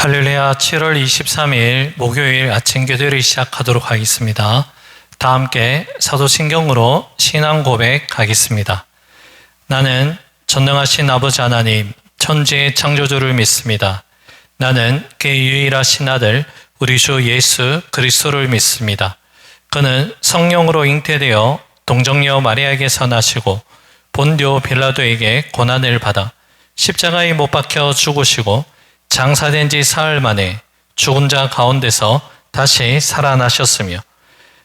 할렐루야. 7월 23일 목요일 아침 기도를 시작하도록 하겠습니다. 다 함께 사도신경으로 신앙 고백하겠습니다. 나는 전능하신 아버지 하나님, 천지의 창조주를 믿습니다. 나는 그의 유일하신 아들 우리 주 예수 그리스도를 믿습니다. 그는 성령으로 잉태되어 동정녀 마리아에게서 나시고 본디오 빌라도에게 고난을 받아 십자가에 못 박혀 죽으시고 장사된 지 사흘 만에 죽은 자 가운데서 다시 살아나셨으며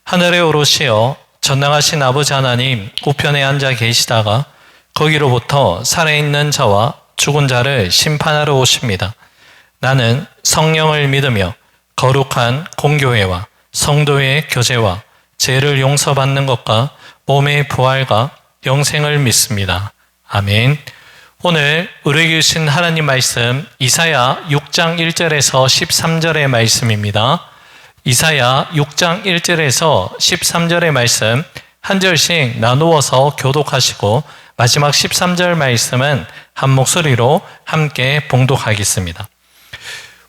하늘에 오르시어 전능하신 아버지 하나님 우편에 앉아 계시다가 거기로부터 살아있는 자와 죽은 자를 심판하러 오십니다. 나는 성령을 믿으며 거룩한 공교회와 성도의 교제와 죄를 용서받는 것과 몸의 부활과 영생을 믿습니다. 아멘. 오늘 우리에게 주신 하나님 말씀 이사야 6장 1절에서 13절의 말씀입니다. 이사야 6장 1절에서 13절의 말씀 한 절씩 나누어서 교독하시고 마지막 13절 말씀은 한 목소리로 함께 봉독하겠습니다.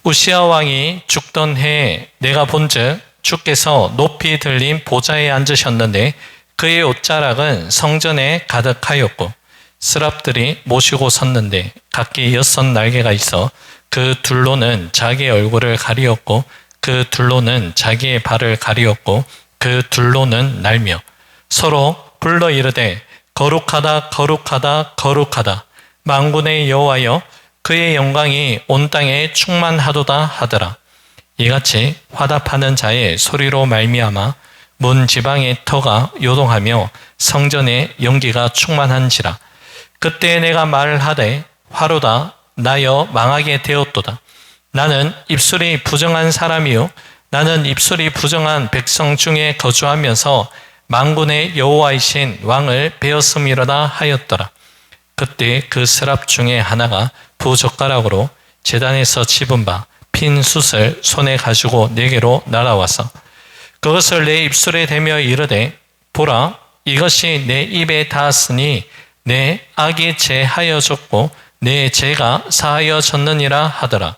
우시야 왕이 죽던 해에 내가 본즉 주께서 높이 들린 보좌에 앉으셨는데 그의 옷자락은 성전에 가득하였고 스랍들이 모시고 섰는데 각기 6 날개가 있어 그 둘로는 자기의 얼굴을 가리었고 그 둘로는 자기의 발을 가리었고 그 둘로는 날며 서로 불러 이르되 거룩하다 거룩하다 거룩하다 만군의 여호와여 그의 영광이 온 땅에 충만하도다 하더라. 이같이 화답하는 자의 소리로 말미암아 문 지방의 터가 요동하며 성전의 연기가 충만한지라. 그때 내가 말하되 화로다 나여 망하게 되었도다. 나는 입술이 부정한 사람이요 나는 입술이 부정한 백성 중에 거주하면서 만군의 여호와이신 왕을 배었음이로다 하였더라. 그때 그 스랍 중에 하나가 부젓가락으로 제단에서 집은 바 핀 숯을 손에 가지고 내게로 날아와서 그것을 내 입술에 대며 이르되 보라 이것이 내 입에 닿았으니 내 악이 제하여졌고 내 죄가 사하여졌느니라 하더라.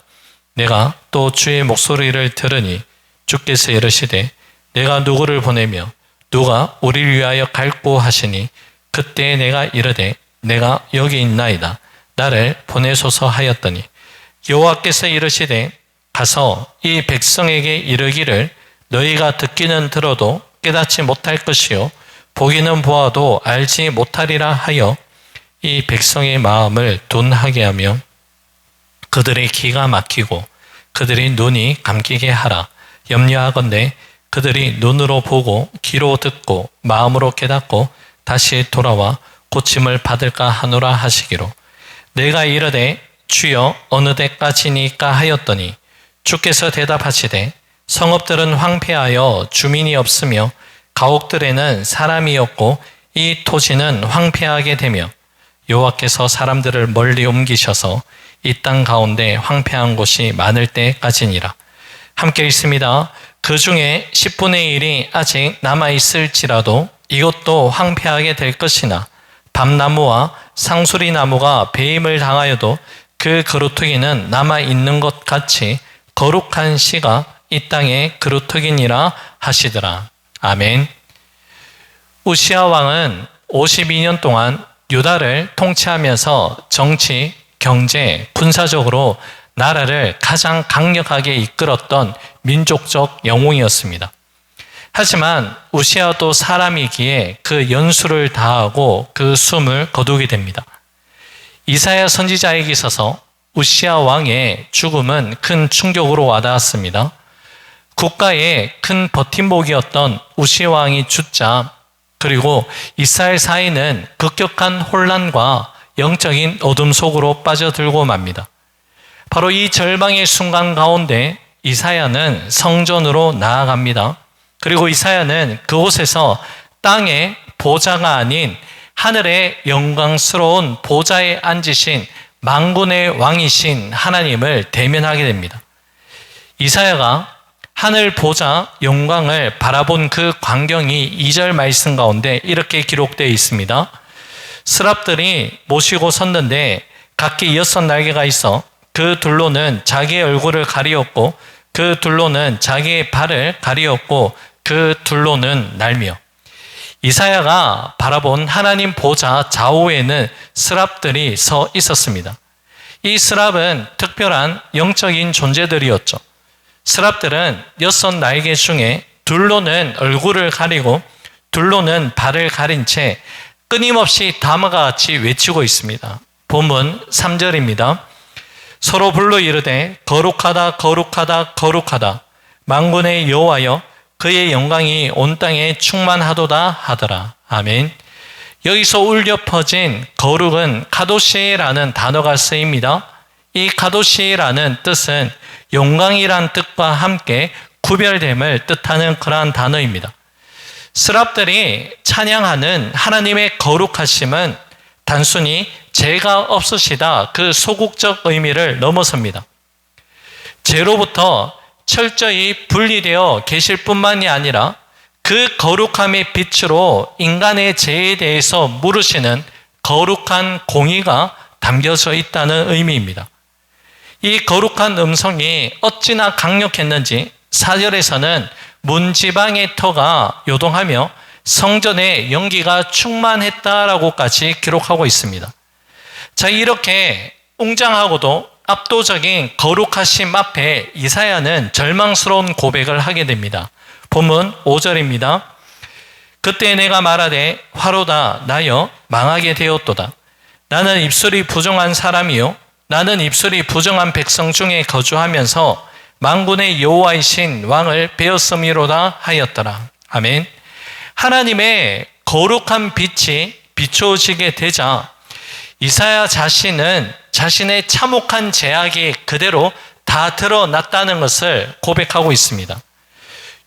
내가 또 주의 목소리를 들으니 주께서 이르시되 내가 누구를 보내며 누가 우리를 위하여 갈꼬 하시니 그때 내가 이르되 내가 여기 있나이다. 나를 보내소서 하였더니 여호와께서 이르시되 가서 이 백성에게 이르기를 너희가 듣기는 들어도 깨닫지 못할 것이요 보기는 보아도 알지 못하리라 하여 이 백성의 마음을 둔하게 하며 그들의 귀가 막히고 그들의 눈이 감기게 하라. 염려하건대 그들이 눈으로 보고 귀로 듣고 마음으로 깨닫고 다시 돌아와 고침을 받을까 하노라 하시기로 내가 이르되 주여 어느 때까지니까 하였더니 주께서 대답하시되 성읍들은 황폐하여 주민이 없으며 가옥들에는 사람이 없고 이 토지는 황폐하게 되며 여호와께서 사람들을 멀리 옮기셔서 이 땅 가운데 황폐한 곳이 많을 때까지니라. 함께 있습니다. 그 중에 10분의 1이 아직 남아있을지라도 이것도 황폐하게 될 것이나 밤나무와 상수리나무가 배임을 당하여도 그 그루터기는 남아있는 것 같이 거룩한 씨가 이 땅의 그루터기니라 하시더라. 아멘. 우시야 왕은 52년 동안 유다를 통치하면서 정치, 경제, 군사적으로 나라를 가장 강력하게 이끌었던 민족적 영웅이었습니다. 하지만 우시야도 사람이기에 그 연수를 다하고 그 숨을 거두게 됩니다. 이사야 선지자에게 있어서 우시야 왕의 죽음은 큰 충격으로 와닿았습니다. 국가의 큰 버팀목이었던 우시야 왕이 죽자 그리고 이스라엘 사이는 급격한 혼란과 영적인 어둠 속으로 빠져들고 맙니다. 바로 이 절망의 순간 가운데 이사야는 성전으로 나아갑니다. 그리고 이사야는 그곳에서 땅의 보좌가 아닌 하늘의 영광스러운 보좌에 앉으신 만군의 왕이신 하나님을 대면하게 됩니다. 이사야가 하늘 보좌 영광을 바라본 그 광경이 2절 말씀 가운데 이렇게 기록되어 있습니다. 스랍들이 모시고 섰는데 각기 6 날개가 있어 그 둘로는 자기의 얼굴을 가리었고 그 둘로는 자기의 발을 가리었고 그 둘로는 날며. 이사야가 바라본 하나님 보좌 좌우에는 스랍들이 서 있었습니다. 이 스랍은 특별한 영적인 존재들이었죠. 스랍들은 6 날개 중에 둘로는 얼굴을 가리고 둘로는 발을 가린 채 끊임없이 다음과 같이 외치고 있습니다. 본문 3절입니다. 서로 불러 이르되 거룩하다 거룩하다 거룩하다 만군의 여호와여 그의 영광이 온 땅에 충만하도다 하더라. 아멘. 여기서 울려 퍼진 거룩은 카도시라는 단어가 쓰입니다. 이 카도시라는 뜻은 영광이란 뜻과 함께 구별됨을 뜻하는 그러한 단어입니다. 스랍들이 찬양하는 하나님의 거룩하심은 단순히 죄가 없으시다 그 소극적 의미를 넘어섭니다. 죄로부터 철저히 분리되어 계실 뿐만이 아니라 그 거룩함의 빛으로 인간의 죄에 대해서 물으시는 거룩한 공의가 담겨져 있다는 의미입니다. 이 거룩한 음성이 어찌나 강력했는지 4절에서는 문지방의 터가 요동하며 성전에 연기가 충만했다라고까지 기록하고 있습니다. 자, 이렇게 웅장하고도 압도적인 거룩하심 앞에 이사야는 절망스러운 고백을 하게 됩니다. 본문 5절입니다. 그때 내가 말하되 화로다 나여 망하게 되었도다. 나는 입술이 부정한 사람이요 나는 입술이 부정한 백성 중에 거주하면서 만군의 여호와이신 왕을 배었음이로다 하였더라. 아멘. 하나님의 거룩한 빛이 비추어지게 되자 이사야 자신은 자신의 참혹한 죄악이 그대로 다 드러났다는 것을 고백하고 있습니다.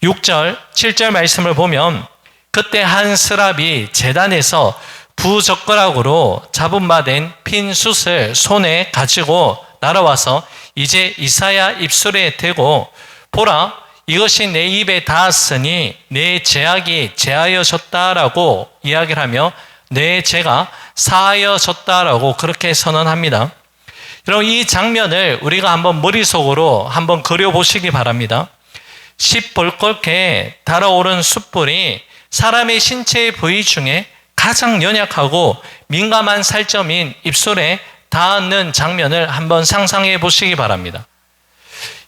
6절, 7절 말씀을 보면 그때 한 스랍이 제단에서 부젓가락으로 잡은 바 된 핀 숯을 손에 가지고 날아와서 이제 이사야 입술에 대고 보라 이것이 내 입에 닿았으니 내 죄악이 제하여졌다라고 이야기를 하며 내 죄가 사하여졌다라고 그렇게 선언합니다. 여러분 이 장면을 우리가 한번 머릿속으로 한번 그려보시기 바랍니다. 시뻘겋게 달아오른 숯불이 사람의 신체의 부위 중에 가장 연약하고 민감한 살점인 입술에 닿는 장면을 한번 상상해 보시기 바랍니다.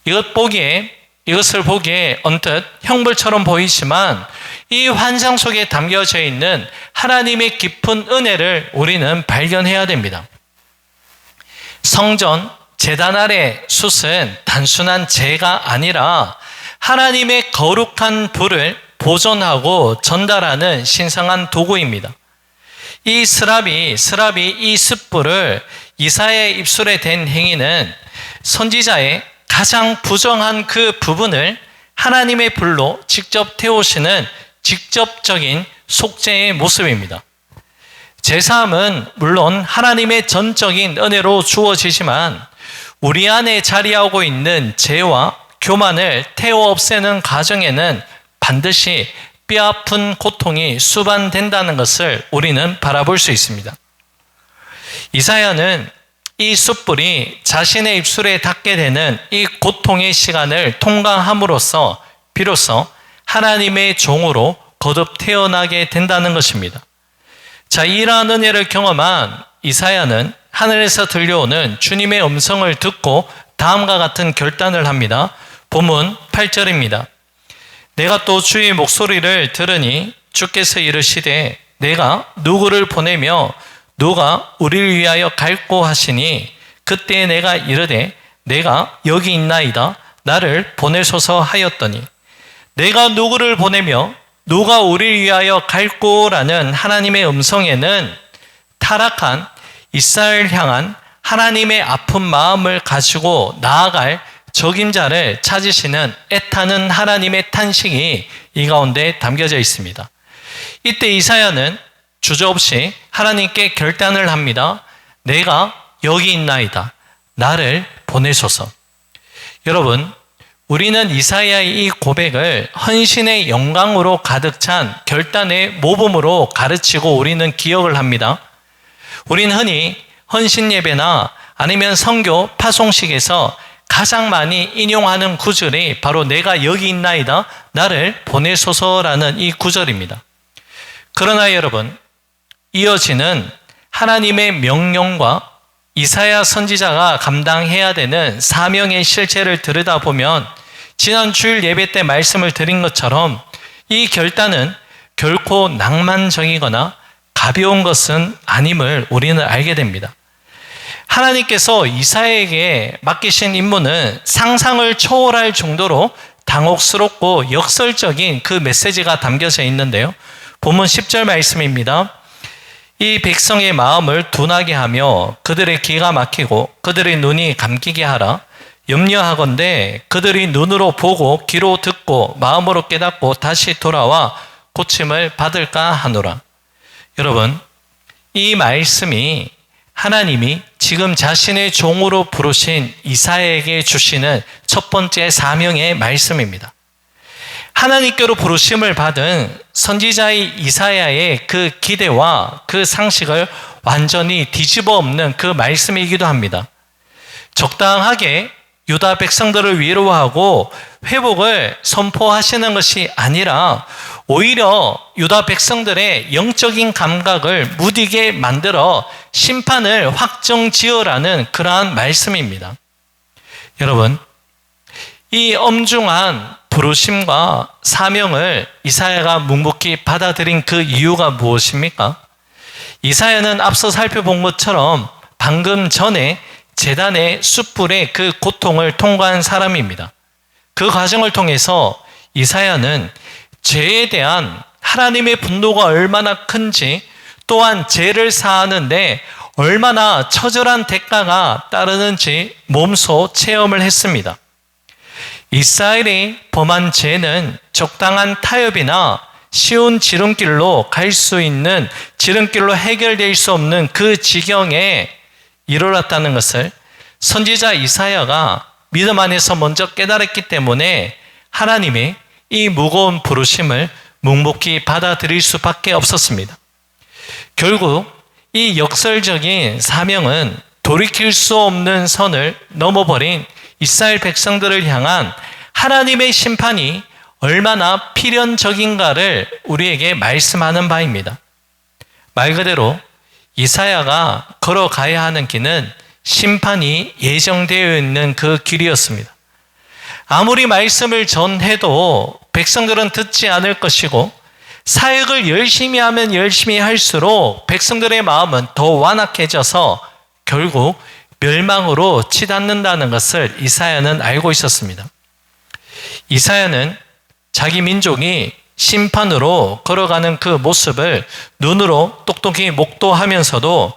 이것을 보기에 언뜻 형벌처럼 보이지만 이 환상 속에 담겨져 있는 하나님의 깊은 은혜를 우리는 발견해야 됩니다. 성전 제단 아래 숯은 단순한 재가 아니라 하나님의 거룩한 불을 보존하고 전달하는 신성한 도구입니다. 이 스랍이 이 숯불을 이사야의 입술에 댄 행위는 선지자의 가장 부정한 그 부분을 하나님의 불로 직접 태우시는 직접적인 속죄의 모습입니다. 제사함은 물론 하나님의 전적인 은혜로 주어지지만 우리 안에 자리하고 있는 죄와 교만을 태워 없애는 과정에는 반드시 뼈아픈 고통이 수반된다는 것을 우리는 바라볼 수 있습니다. 이사야는 이 숯불이 자신의 입술에 닿게 되는 이 고통의 시간을 통과함으로써 비로소 하나님의 종으로 거듭 태어나게 된다는 것입니다. 자, 이러한 은혜를 경험한 이사야는 하늘에서 들려오는 주님의 음성을 듣고 다음과 같은 결단을 합니다. 본문 8절입니다. 내가 또 주의 목소리를 들으니 주께서 이르시되 내가 누구를 보내며 누가 우리를 위하여 갈꼬 하시니 그때 내가 이르되 내가 여기 있나이다 나를 보내소서 하였더니 내가 누구를 보내며 누가 우리를 위하여 갈꼬라는 하나님의 음성에는 타락한 이스라엘 향한 하나님의 아픈 마음을 가지고 나아갈 적임자를 찾으시는 애타는 하나님의 탄식이 이 가운데 담겨져 있습니다. 이때 이사야는 주저없이 하나님께 결단을 합니다. 내가 여기 있나이다. 나를 보내소서. 여러분, 우리는 이사야의 이 고백을 헌신의 영광으로 가득 찬 결단의 모범으로 가르치고 우리는 기억을 합니다. 우리는 흔히 헌신 예배나 아니면 선교 파송식에서 가장 많이 인용하는 구절이 바로 내가 여기 있나이다 나를 보내소서라는 이 구절입니다. 그러나 여러분, 이어지는 하나님의 명령과 이사야 선지자가 감당해야 되는 사명의 실체를 들여다보면 지난 주일 예배 때 말씀을 드린 것처럼 이 결단은 결코 낭만적이거나 가벼운 것은 아님을 우리는 알게 됩니다. 하나님께서 이사야에게 맡기신 임무는 상상을 초월할 정도로 당혹스럽고 역설적인 그 메시지가 담겨져 있는데요. 본문 10절 말씀입니다. 이 백성의 마음을 둔하게 하며 그들의 귀가 막히고 그들의 눈이 감기게 하라. 염려하건대 그들이 눈으로 보고 귀로 듣고 마음으로 깨닫고 다시 돌아와 고침을 받을까 하노라. 여러분, 이 말씀이 하나님이 지금 자신의 종으로 부르신 이사야에게 주시는 첫 번째 사명의 말씀입니다. 하나님께로 부르심을 받은 선지자의 이사야의 그 기대와 그 상식을 완전히 뒤집어 엎는 그 말씀이기도 합니다. 적당하게 유다 백성들을 위로하고 회복을 선포하시는 것이 아니라 오히려 유다 백성들의 영적인 감각을 무디게 만들어 심판을 확정지으라는 그러한 말씀입니다. 여러분, 이 엄중한 부르심과 사명을 이사야가 묵묵히 받아들인 그 이유가 무엇입니까? 이사야는 앞서 살펴본 것처럼 방금 전에 제단의 숯불의 그 고통을 통과한 사람입니다. 그 과정을 통해서 이사야는 죄에 대한 하나님의 분노가 얼마나 큰지, 또한 죄를 사하는데 얼마나 처절한 대가가 따르는지 몸소 체험을 했습니다. 이스라엘이 범한 죄는 적당한 타협이나 쉬운 지름길로 갈 수 있는 지름길로 해결될 수 없는 그 지경에 이르렀다는 것을 선지자 이사야가 믿음 안에서 먼저 깨달았기 때문에 하나님의 이 무거운 부르심을 묵묵히 받아들일 수밖에 없었습니다. 결국 이 역설적인 사명은 돌이킬 수 없는 선을 넘어버린 이스라엘 백성들을 향한 하나님의 심판이 얼마나 필연적인가를 우리에게 말씀하는 바입니다. 말 그대로 이사야가 걸어가야 하는 길은 심판이 예정되어 있는 그 길이었습니다. 아무리 말씀을 전해도 백성들은 듣지 않을 것이고 사역을 열심히 하면 열심히 할수록 백성들의 마음은 더 완악해져서 결국 멸망으로 치닫는다는 것을 이사야는 알고 있었습니다. 이사야는 자기 민족이 심판으로 걸어가는 그 모습을 눈으로 똑똑히 목도하면서도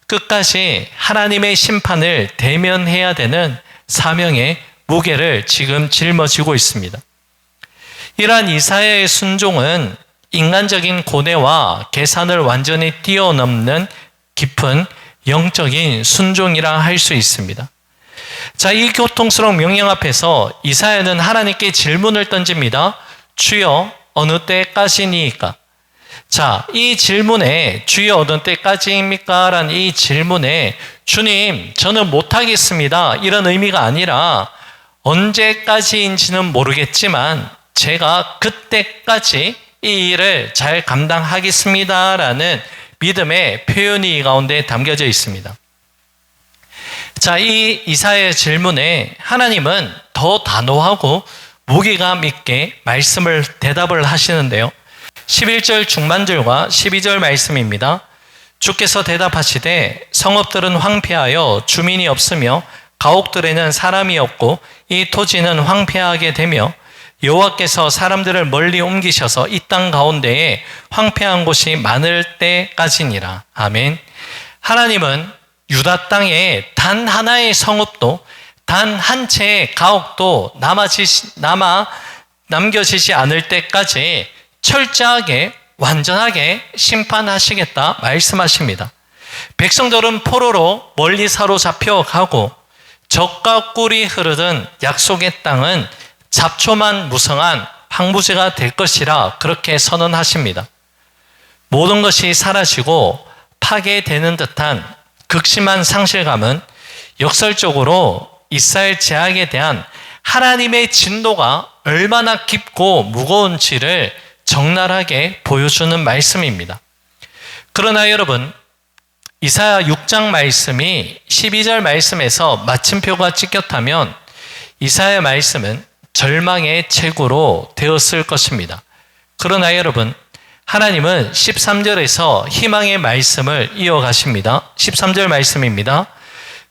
끝까지 하나님의 심판을 대면해야 되는 사명의 무게를 지금 짊어지고 있습니다. 이러한 이사야의 순종은 인간적인 고뇌와 계산을 완전히 뛰어넘는 깊은 영적인 순종이라 할 수 있습니다. 자, 이 고통스러운 명령 앞에서 이사야는 하나님께 질문을 던집니다. 주여, 어느 때까지니까? 자, 이 질문에 주여 어느 때까지입니까? 라는 이 질문에 주님, 저는 못하겠습니다. 이런 의미가 아니라 언제까지인지는 모르겠지만 제가 그때까지 이 일을 잘 감당하겠습니다. 라는 믿음의 표현이 이 가운데 담겨져 있습니다. 자, 이 이사야의 질문에 하나님은 더 단호하고 무게감 있게 대답을 하시는데요. 11절 중반절과 12절 말씀입니다. 주께서 대답하시되 성읍들은 황폐하여 주민이 없으며 가옥들에는 사람이 없고 이 토지는 황폐하게 되며 여호와께서 사람들을 멀리 옮기셔서 이 땅 가운데에 황폐한 곳이 많을 때까지니라. 아멘. 하나님은 유다 땅에 단 하나의 성읍도 단 한 채의 가옥도 남겨지지 않을 때까지 철저하게 완전하게 심판하시겠다 말씀하십니다. 백성들은 포로로 멀리 사로잡혀 가고 적과 꿀이 흐르던 약속의 땅은 잡초만 무성한 황무지가 될 것이라 그렇게 선언하십니다. 모든 것이 사라지고 파괴되는 듯한 극심한 상실감은 역설적으로 이스라엘 제약에 대한 하나님의 진노가 얼마나 깊고 무거운지를 적나라하게 보여주는 말씀입니다. 그러나 여러분, 이사야 6장 말씀이 12절 말씀에서 마침표가 찍혔다면 이사야 말씀은 절망의 책으로 되었을 것입니다. 그러나 여러분, 하나님은 13절에서 희망의 말씀을 이어가십니다. 13절 말씀입니다.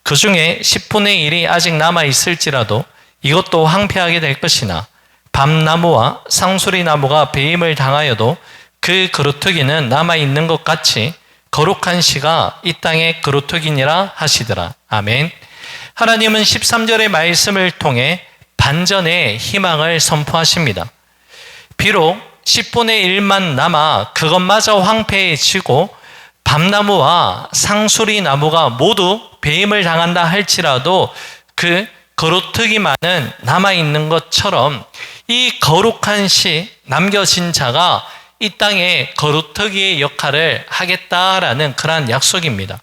그 중에 10분의 1이 아직 남아있을지라도 이것도 황폐하게 될 것이나 밤나무와 상수리나무가 배임을 당하여도 그 그루터기는 남아있는 것 같이 거룩한 씨가 이 땅의 그루터기니라 하시더라. 아멘. 하나님은 13절의 말씀을 통해 반전의 희망을 선포하십니다. 비록 10분의 1만 남아 그것마저 황폐해지고 밤나무와 상수리나무가 모두 배임을 당한다 할지라도 그 거루터기만은 남아있는 것처럼 이 거룩한 씨 남겨진 자가 이 땅에 거루터기의 역할을 하겠다라는 그러한 약속입니다.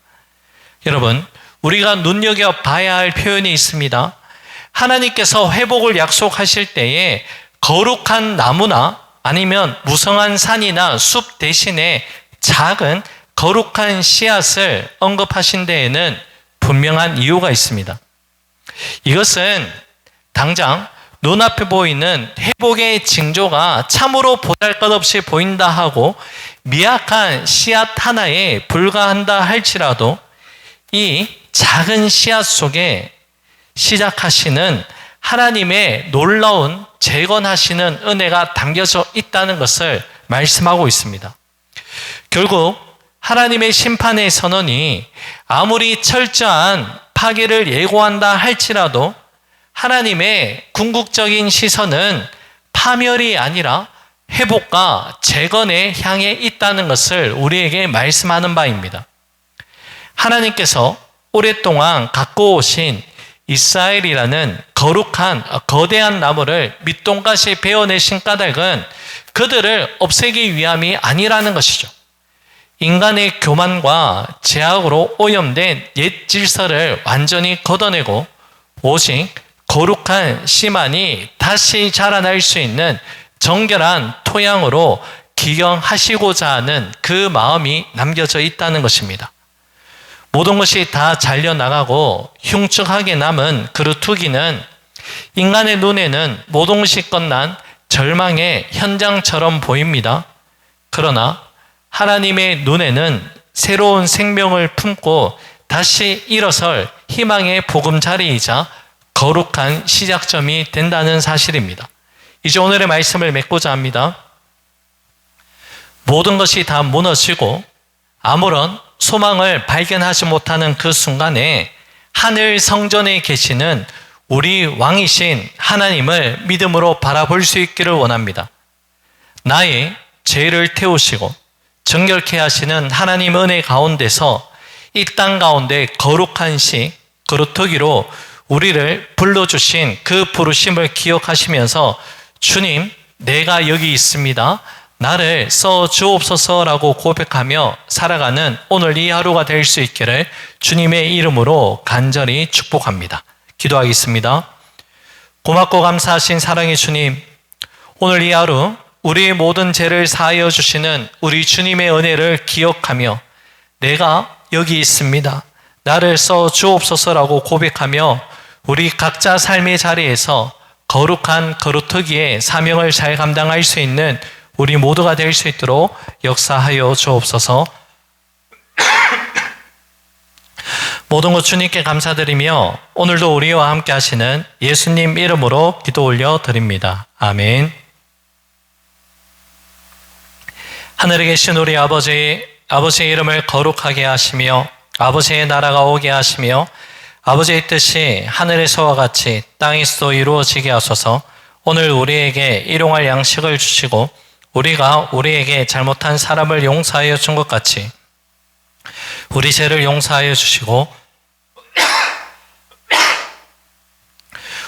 여러분, 우리가 눈여겨봐야 할 표현이 있습니다. 하나님께서 회복을 약속하실 때에 거룩한 나무나 아니면 무성한 산이나 숲 대신에 작은 거룩한 씨앗을 언급하신 데에는 분명한 이유가 있습니다. 이것은 당장 눈앞에 보이는 회복의 징조가 참으로 보잘것없이 보인다 하고 미약한 씨앗 하나에 불과한다 할지라도 이 작은 씨앗 속에 시작하시는 하나님의 놀라운 재건하시는 은혜가 담겨져 있다는 것을 말씀하고 있습니다. 결국 하나님의 심판의 선언이 아무리 철저한 파괴를 예고한다 할지라도 하나님의 궁극적인 시선은 파멸이 아니라 회복과 재건에 향해 있다는 것을 우리에게 말씀하는 바입니다. 하나님께서 오랫동안 갖고 오신 이스라엘이라는 거룩한 거대한 나무를 밑동같이 베어내신 까닭은 그들을 없애기 위함이 아니라는 것이죠. 인간의 교만과 제약으로 오염된 옛 질서를 완전히 걷어내고 오직 거룩한 씨만이 다시 자라날 수 있는 정결한 토양으로 기경하시고자 하는 그 마음이 남겨져 있다는 것입니다. 모든 것이 다 잘려나가고 흉측하게 남은 그루터기는 인간의 눈에는 모든 것이 끝난 절망의 현장처럼 보입니다. 그러나 하나님의 눈에는 새로운 생명을 품고 다시 일어설 희망의 보금자리이자 거룩한 시작점이 된다는 사실입니다. 이제 오늘의 말씀을 맺고자 합니다. 모든 것이 다 무너지고 아무런 소망을 발견하지 못하는 그 순간에 하늘 성전에 계시는 우리 왕이신 하나님을 믿음으로 바라볼 수 있기를 원합니다. 나의 죄를 태우시고 정결케 하시는 하나님 은혜 가운데서 이 땅 가운데 거룩한 씨, 그루터기로 우리를 불러주신 그 부르심을 기억하시면서 주님, 내가 여기 있습니다. 나를 써 주옵소서라고 고백하며 살아가는 오늘 이 하루가 될 수 있기를 주님의 이름으로 간절히 축복합니다. 기도하겠습니다. 고맙고 감사하신 사랑의 주님, 오늘 이 하루 우리의 모든 죄를 사하여 주시는 우리 주님의 은혜를 기억하며 내가 여기 있습니다. 나를 써 주옵소서라고 고백하며 우리 각자 삶의 자리에서 거룩한 거루터기의 사명을 잘 감당할 수 있는 우리 모두가 될 수 있도록 역사하여 주옵소서. 모든 것 주님께 감사드리며 오늘도 우리와 함께 하시는 예수님 이름으로 기도 올려 드립니다. 아멘. 하늘에 계신 우리 아버지의 이름을 거룩하게 하시며 아버지의 나라가 오게 하시며 아버지의 뜻이 하늘에서와 같이 땅에서도 이루어지게 하소서. 오늘 우리에게 일용할 양식을 주시고 우리가 우리에게 잘못한 사람을 용서하여 준 것 같이 우리 죄를 용서하여 주시고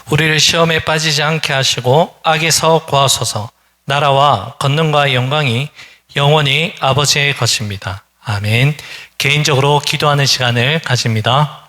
우리를 시험에 빠지지 않게 하시고 악에서 구하소서. 나라와 권능과 영광이 영원히 아버지의 것입니다. 아멘. 개인적으로 기도하는 시간을 가집니다.